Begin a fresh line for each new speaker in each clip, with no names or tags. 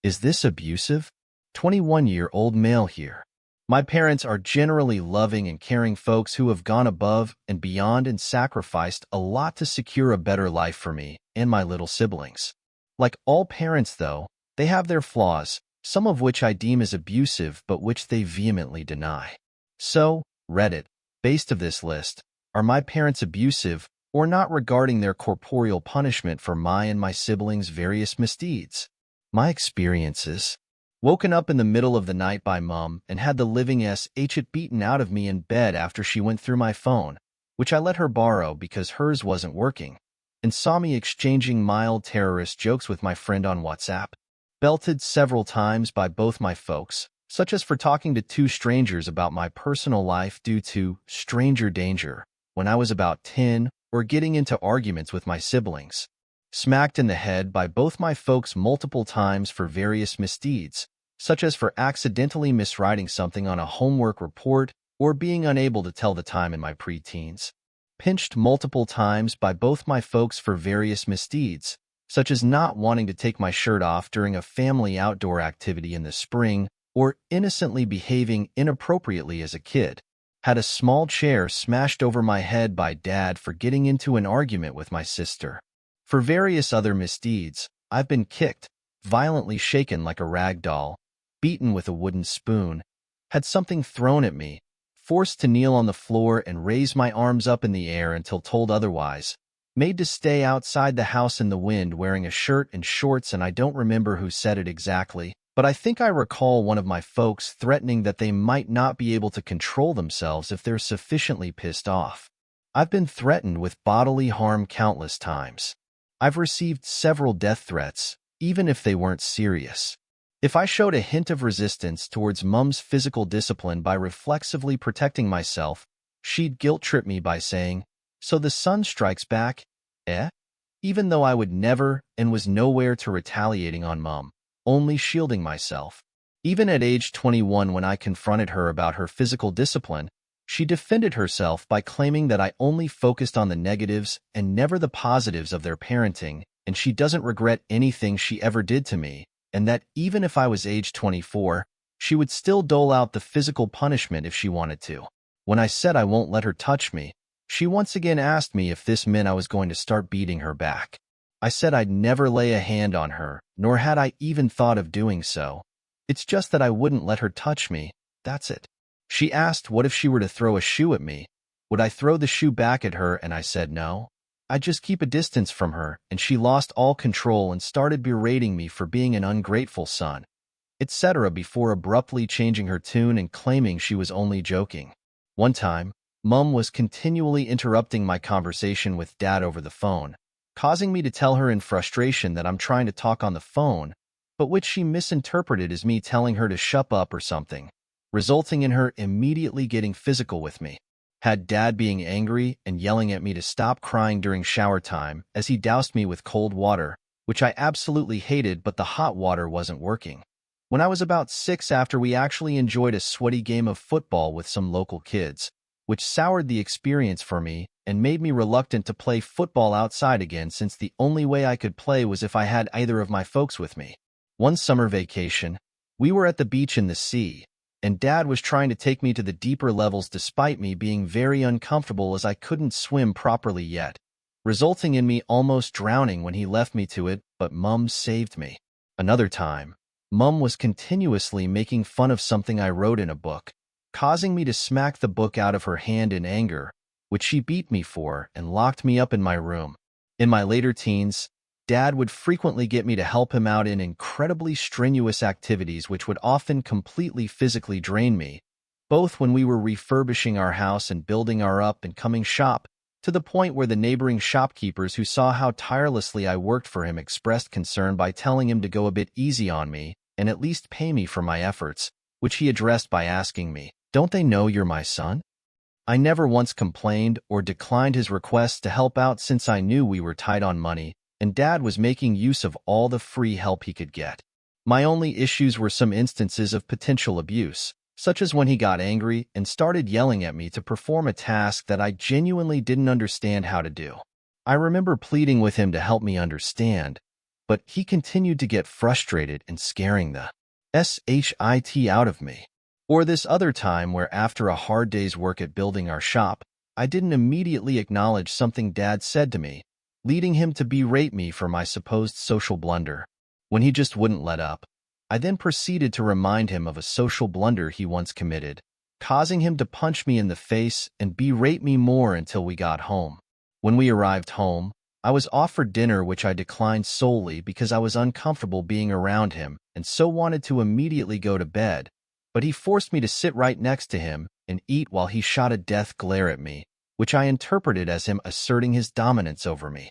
Is this abusive? 21-year-old male here. My parents are generally loving and caring folks who have gone above and beyond and sacrificed a lot to secure a better life for me and my little siblings. Like all parents, though, they have their flaws, some of which I deem as abusive but which they vehemently deny. So, Reddit, based of this list, are my parents abusive or not regarding their corporeal punishment for my and my siblings' various misdeeds? My experiences. Woken up in the middle of the night by Mom and had the living it beaten out of me in bed after she went through my phone, which I let her borrow because hers wasn't working, and saw me exchanging mild terrorist jokes with my friend on WhatsApp. Belted several times by both my folks, such as for talking to two strangers about my personal life due to stranger danger when I was about 10, or getting into arguments with my siblings. Smacked in the head by both my folks multiple times for various misdeeds, such as for accidentally miswriting something on a homework report or being unable to tell the time in my preteens. Pinched multiple times by both my folks for various misdeeds, such as not wanting to take my shirt off during a family outdoor activity in the spring or innocently behaving inappropriately as a kid. Had a small chair smashed over my head by Dad for getting into an argument with my sister. For various other misdeeds, I've been kicked, violently shaken like a rag doll, beaten with a wooden spoon, had something thrown at me, forced to kneel on the floor and raise my arms up in the air until told otherwise, made to stay outside the house in the wind wearing a shirt and shorts, and I don't remember who said it exactly, but I think I recall one of my folks threatening that they might not be able to control themselves if they're sufficiently pissed off. I've been threatened with bodily harm countless times. I've received several death threats, even if they weren't serious. If I showed a hint of resistance towards Mom's physical discipline by reflexively protecting myself, she'd guilt-trip me by saying, "So the sun strikes back, eh?" Even though I would never and was nowhere to retaliating on Mom, only shielding myself. Even at age 21, when I confronted her about her physical discipline, she defended herself by claiming that I only focused on the negatives and never the positives of their parenting, and she doesn't regret anything she ever did to me, and that even if I was age 24, she would still dole out the physical punishment if she wanted to. When I said I won't let her touch me, she once again asked me if this meant I was going to start beating her back. I said I'd never lay a hand on her, nor had I even thought of doing so. It's just that I wouldn't let her touch me, that's it. She asked what if she were to throw a shoe at me. Would I throw the shoe back at her? And I said no. I'd just keep a distance from her, and she lost all control and started berating me for being an ungrateful son, etc., before abruptly changing her tune and claiming she was only joking. One time, Mom was continually interrupting my conversation with Dad over the phone, causing me to tell her in frustration that I'm trying to talk on the phone, but which she misinterpreted as me telling her to shut up or something, resulting in her immediately getting physical with me. Had Dad being angry and yelling at me to stop crying during shower time as he doused me with cold water, which I absolutely hated, but the hot water wasn't working. When I was about 6, after we actually enjoyed a sweaty game of football with some local kids, which soured the experience for me and made me reluctant to play football outside again, since the only way I could play was if I had either of my folks with me. One summer vacation, we were at the beach in the sea, and Dad was trying to take me to the deeper levels despite me being very uncomfortable as I couldn't swim properly yet, resulting in me almost drowning when he left me to it, but Mom saved me. Another time, Mom was continuously making fun of something I wrote in a book, causing me to smack the book out of her hand in anger, which she beat me for and locked me up in my room. In my later teens, Dad would frequently get me to help him out in incredibly strenuous activities which would often completely physically drain me, both when we were refurbishing our house and building our up-and-coming shop, to the point where the neighboring shopkeepers who saw how tirelessly I worked for him expressed concern by telling him to go a bit easy on me and at least pay me for my efforts, which he addressed by asking me, "Don't they know you're my son?" I never once complained or declined his requests to help out, since I knew we were tight on money, and Dad was making use of all the free help he could get. My only issues were some instances of potential abuse, such as when he got angry and started yelling at me to perform a task that I genuinely didn't understand how to do. I remember pleading with him to help me understand, but he continued to get frustrated and scaring the shit out of me. Or this other time where after a hard day's work at building our shop, I didn't immediately acknowledge something Dad said to me, leading him to berate me for my supposed social blunder. When he just wouldn't let up, I then proceeded to remind him of a social blunder he once committed, causing him to punch me in the face and berate me more until we got home. When we arrived home, I was offered dinner, which I declined solely because I was uncomfortable being around him and so wanted to immediately go to bed, but he forced me to sit right next to him and eat while he shot a death glare at me, which I interpreted as him asserting his dominance over me.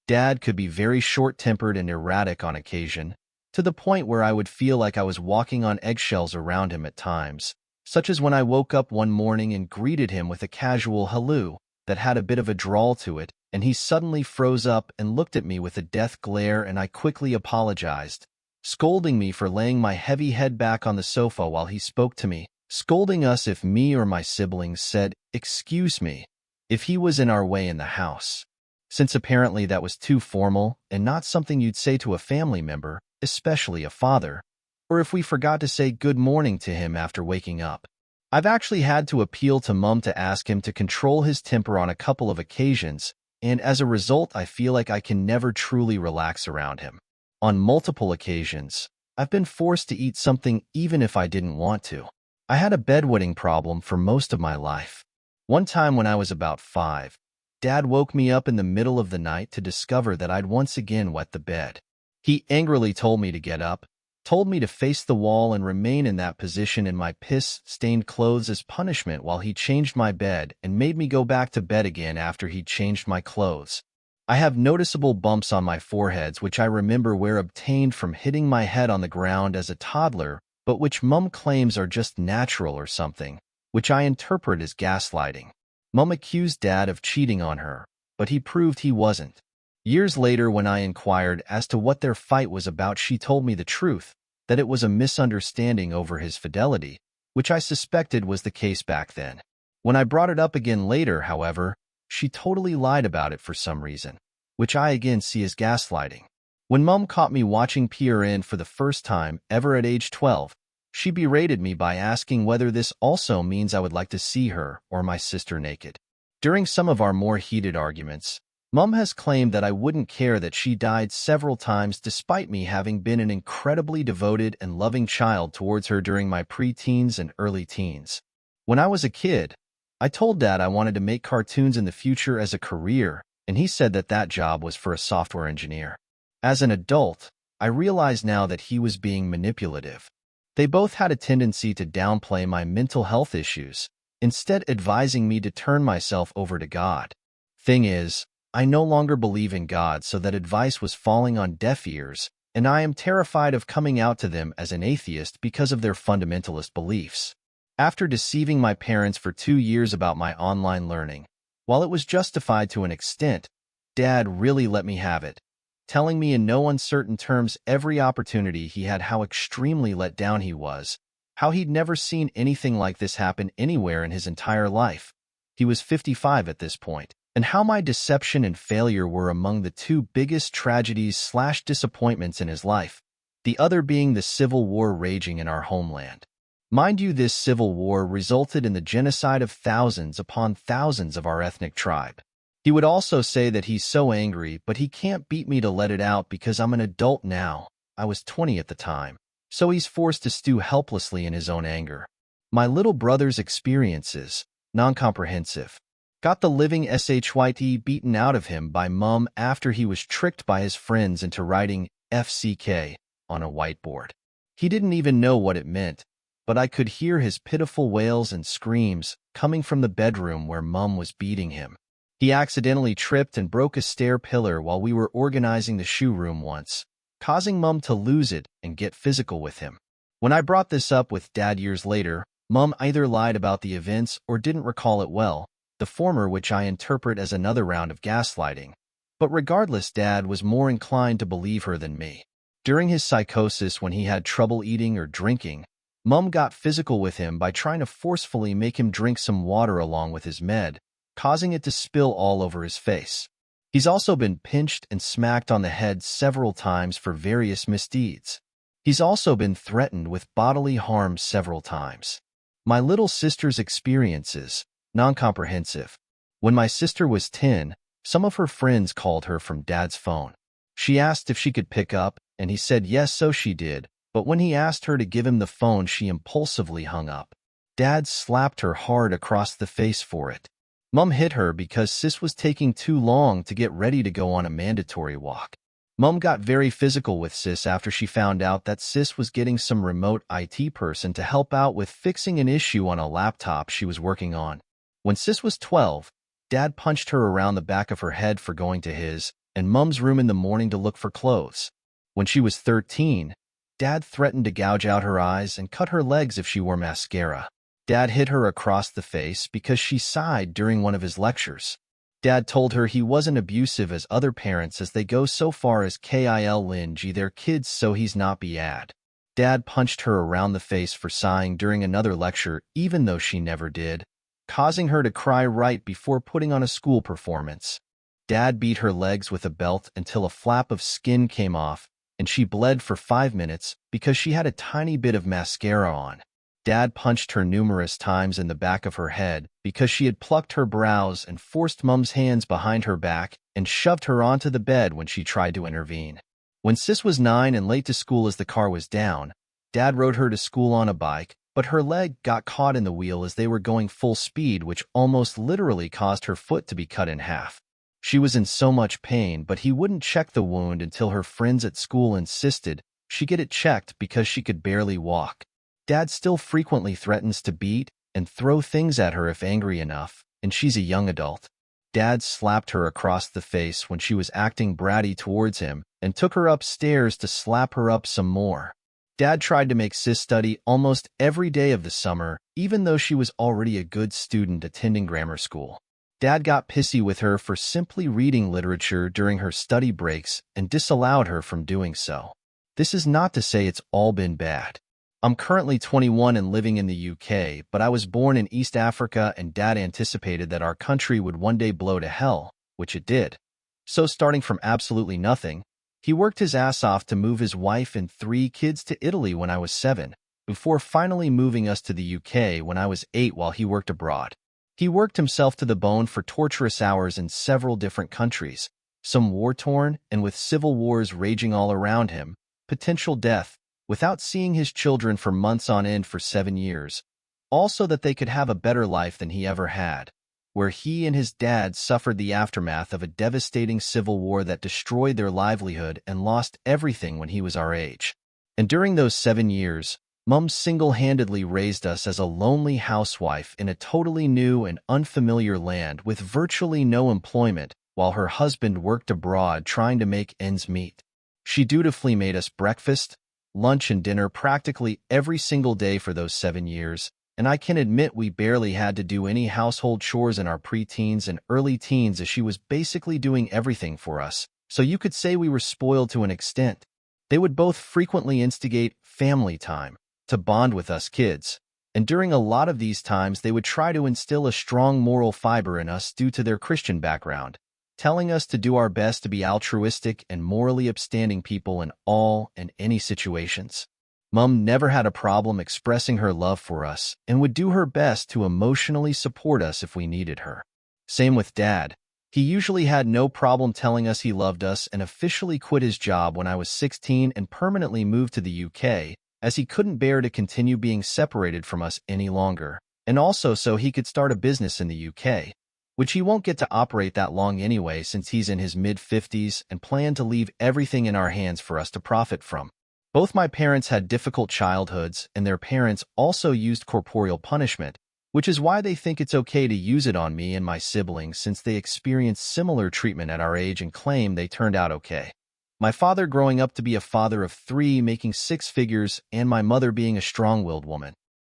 Dad could be very short-tempered and erratic on occasion, to the point where I would feel like I was walking on eggshells around him at times, such as when I woke up one morning and greeted him with a casual hello that had a bit of a drawl to it, and he suddenly froze up and looked at me with a death glare, and I quickly apologized, scolding me for laying my heavy head back on the sofa while he spoke to me, scolding us if me or my siblings said, "Excuse me," if he was in our way in the house, since apparently that was too formal and not something you'd say to a family member, especially a father, or if we forgot to say good morning to him after waking up. I've actually had to appeal to Mum to ask him to control his temper on a couple of occasions, and as a result I feel like I can never truly relax around him. On multiple occasions, I've been forced to eat something even if I didn't want to. I had a bedwetting problem for most of my life. One time when I was about 5, Dad woke me up in the middle of the night to discover that I'd once again wet the bed. He angrily told me to get up, told me to face the wall and remain in that position in my piss-stained clothes as punishment while he changed my bed, and made me go back to bed again after he'd changed my clothes. I have noticeable bumps on my foreheads which I remember were obtained from hitting my head on the ground as a toddler, but which Mum claims are just natural or something, which I interpret as gaslighting. Mum accused Dad of cheating on her, but he proved he wasn't. Years later, when I inquired as to what their fight was about, she told me the truth, that it was a misunderstanding over his fidelity, which I suspected was the case back then. When I brought it up again later, however, she totally lied about it for some reason, which I again see as gaslighting. When Mum caught me watching PRN for the first time ever at age 12, she berated me by asking whether this also means I would like to see her or my sister naked. During some of our more heated arguments, Mum has claimed that I wouldn't care that she died several times despite me having been an incredibly devoted and loving child towards her during my pre-teens and early teens. When I was a kid, I told Dad I wanted to make cartoons in the future as a career, and he said that that job was for a software engineer. As an adult, I realize now that he was being manipulative. They both had a tendency to downplay my mental health issues, instead advising me to turn myself over to God. Thing is, I no longer believe in God, so that advice was falling on deaf ears, and I am terrified of coming out to them as an atheist because of their fundamentalist beliefs. After deceiving my parents for 2 years about my online learning, while it was justified to an extent, Dad really let me have it, telling me in no uncertain terms every opportunity he had how extremely let down he was, how he'd never seen anything like this happen anywhere in his entire life. He was 55 at this point. And how my deception and failure were among the 2 biggest tragedies/disappointments in his life, the other being the civil war raging in our homeland. Mind you, this civil war resulted in the genocide of thousands upon thousands of our ethnic tribe. He would also say that he's so angry, but he can't beat me to let it out because I'm an adult now. I was 20 at the time, so he's forced to stew helplessly in his own anger. My little brother's experiences, non-comprehensive, got the living shit beaten out of him by Mum after he was tricked by his friends into writing FCK on a whiteboard. He didn't even know what it meant, but I could hear his pitiful wails and screams coming from the bedroom where Mum was beating him. He accidentally tripped and broke a stair pillar while we were organizing the shoe room once, causing Mum to lose it and get physical with him. When I brought this up with Dad years later, Mum either lied about the events or didn't recall it well, the former which I interpret as another round of gaslighting. But regardless, Dad was more inclined to believe her than me. During his psychosis, when he had trouble eating or drinking, Mum got physical with him by trying to forcefully make him drink some water along with his med, causing it to spill all over his face. He's also been pinched and smacked on the head several times for various misdeeds. He's also been threatened with bodily harm several times. My little sister's experiences, non-comprehensive. When my sister was 10, some of her friends called her from Dad's phone. She asked if she could pick up, and he said yes, so she did, but when he asked her to give him the phone, she impulsively hung up. Dad slapped her hard across the face for it. Mom hit her because Sis was taking too long to get ready to go on a mandatory walk. Mom got very physical with Sis after she found out that Sis was getting some remote IT person to help out with fixing an issue on a laptop she was working on. When Sis was 12, Dad punched her around the back of her head for going to his and Mom's room in the morning to look for clothes. When she was 13, Dad threatened to gouge out her eyes and cut her legs if she wore mascara. Dad hit her across the face because she sighed during one of his lectures. Dad told her he wasn't abusive as other parents as they go so far as kill their kids so he's not bad. Dad punched her around the face for sighing during another lecture even though she never did, causing her to cry right before putting on a school performance. Dad beat her legs with a belt until a flap of skin came off and she bled for 5 minutes because she had a tiny bit of mascara on. Dad punched her numerous times in the back of her head because she had plucked her brows and forced Mom's hands behind her back and shoved her onto the bed when she tried to intervene. When Sis was 9 and late to school as the car was down, Dad rode her to school on a bike, but her leg got caught in the wheel as they were going full speed, which almost literally caused her foot to be cut in half. She was in so much pain, but he wouldn't check the wound until her friends at school insisted she get it checked because she could barely walk. Dad still frequently threatens to beat and throw things at her if angry enough, and she's a young adult. Dad slapped her across the face when she was acting bratty towards him and took her upstairs to slap her up some more. Dad tried to make Sis study almost every day of the summer, even though she was already a good student attending grammar school. Dad got pissy with her for simply reading literature during her study breaks and disallowed her from doing so. This is not to say it's all been bad. I'm currently 21 and living in the UK, but I was born in East Africa and Dad anticipated that our country would one day blow to hell, which it did. So starting from absolutely nothing, he worked his ass off to move his wife and 3 kids to Italy when I was 7, before finally moving us to the UK when I was 8 while he worked abroad. He worked himself to the bone for torturous hours in several different countries, some war-torn and with civil wars raging all around him, potential death, without seeing his children for months on end for 7 years, also that they could have a better life than he ever had, where he and his dad suffered the aftermath of a devastating civil war that destroyed their livelihood and lost everything when he was our age. And during those 7 years, Mom single-handedly raised us as a lonely housewife in a totally new and unfamiliar land with virtually no employment while her husband worked abroad trying to make ends meet. She dutifully made us breakfast, lunch, and dinner practically every single day for those 7 years, and I can admit we barely had to do any household chores in our preteens and early teens as she was basically doing everything for us, so you could say we were spoiled to an extent. They would both frequently instigate family time to bond with us kids, and during a lot of these times they would try to instill a strong moral fiber in us due to their Christian background, telling us to do our best to be altruistic and morally upstanding people in all and any situations. Mom never had a problem expressing her love for us and would do her best to emotionally support us if we needed her. Same with Dad. He usually had no problem telling us he loved us and officially quit his job when I was 16 and permanently moved to the UK, as he couldn't bear to continue being separated from us any longer, and also so he could start a business in the UK, which he won't get to operate that long anyway since he's in his mid-50s and planned to leave everything in our hands for us to profit from. Both my parents had difficult childhoods, and their parents also used corporeal punishment, which is why they think it's okay to use it on me and my siblings since they experienced similar treatment at our age and claim they turned out okay. My father growing up to be a father of 3 making 6 figures and my mother being a strong-willed woman.